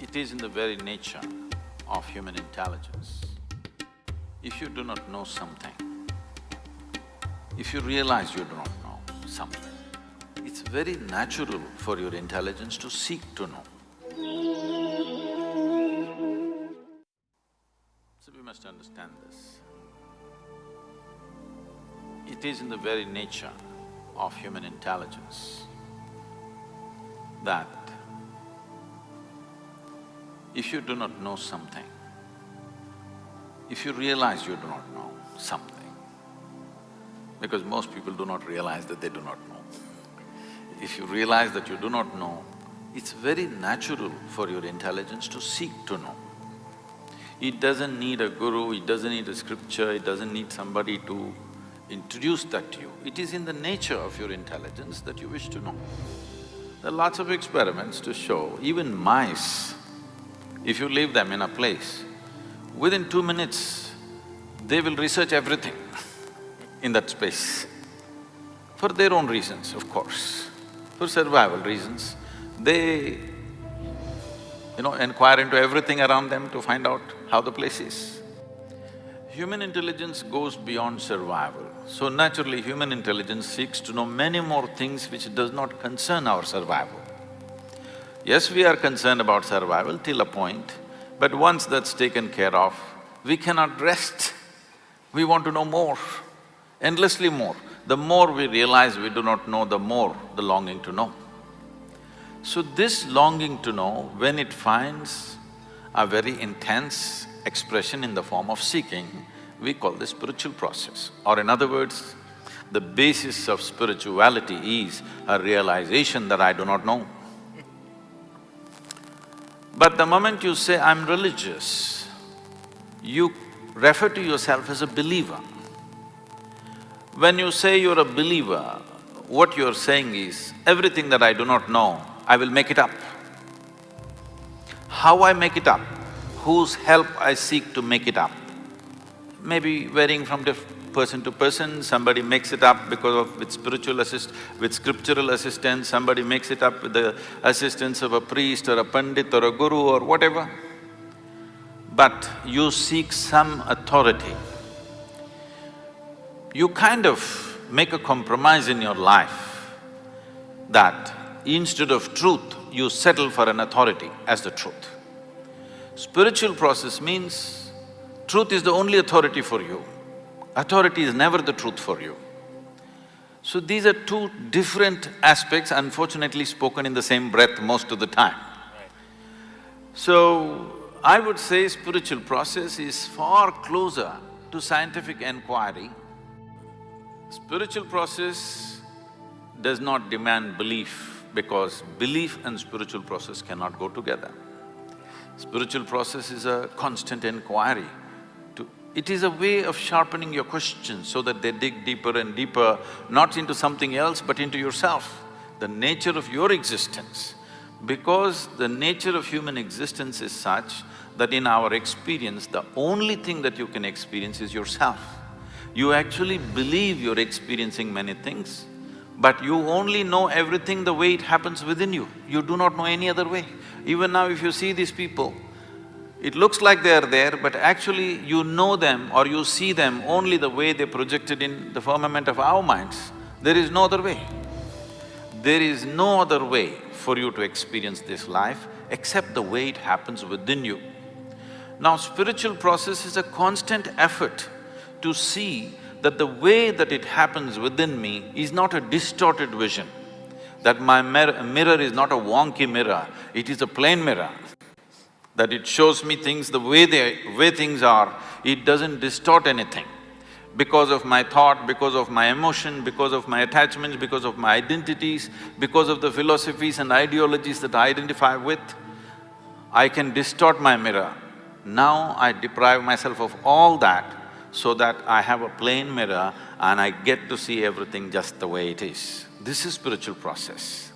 It is in the very nature of human intelligence. If you do not know something, if you realize you do not know something, it's very natural for your intelligence to seek to know. So we must understand this. It is in the very nature of human intelligence that if you do not know something, if you realize you do not know something, because most people do not realize that they do not know. If you realize that you do not know, it's very natural for your intelligence to seek to know. It doesn't need a guru, it doesn't need a scripture, it doesn't need somebody to introduce that to you. It is in the nature of your intelligence that you wish to know. There are lots of experiments to show, even mice, if you leave them in a place, within 2 minutes, they will research everything in that space. For their own reasons, of course, for survival reasons, they, inquire into everything around them to find out how the place is. Human intelligence goes beyond survival, so naturally human intelligence seeks to know many more things which does not concern our survival. Yes, we are concerned about survival till a point, but once that's taken care of, we cannot rest. We want to know more, endlessly more. The more we realize we do not know, the more the longing to know. So this longing to know, when it finds a very intense expression in the form of seeking, we call this spiritual process. Or in other words, the basis of spirituality is a realization that I do not know. But the moment you say, I'm religious, you refer to yourself as a believer. When you say you're a believer, what you're saying is, everything that I do not know, I will make it up. How I make it up? Whose help I seek to make it up? Maybe varying from person to person, somebody makes it up with scriptural assistance, somebody makes it up with the assistance of a priest or a pandit or a guru or whatever. But you seek some authority. You kind of make a compromise in your life that instead of truth, you settle for an authority as the truth. Spiritual process means truth is the only authority for you. Authority is never the truth for you. So these are two different aspects, unfortunately spoken in the same breath most of the time. So, I would say spiritual process is far closer to scientific enquiry. Spiritual process does not demand belief, because belief and spiritual process cannot go together. Spiritual process is a constant inquiry. It is a way of sharpening your questions so that they dig deeper and deeper, not into something else but into yourself, the nature of your existence. Because the nature of human existence is such that in our experience, the only thing that you can experience is yourself. You actually believe you're experiencing many things, but you only know everything the way it happens within you. You do not know any other way. Even now if you see these people, it looks like they are there, but actually you know them or you see them only the way they projected in the firmament of our minds. There is no other way. There is no other way for you to experience this life except the way it happens within you. Now, spiritual process is a constant effort to see that the way that it happens within me is not a distorted vision, that my mirror is not a wonky mirror, it is a plain mirror, that it shows me things the way things are, it doesn't distort anything. Because of my thought, because of my emotion, because of my attachments, because of my identities, because of the philosophies and ideologies that I identify with, I can distort my mirror. Now I deprive myself of all that so that I have a plain mirror and I get to see everything just the way it is. This is spiritual process.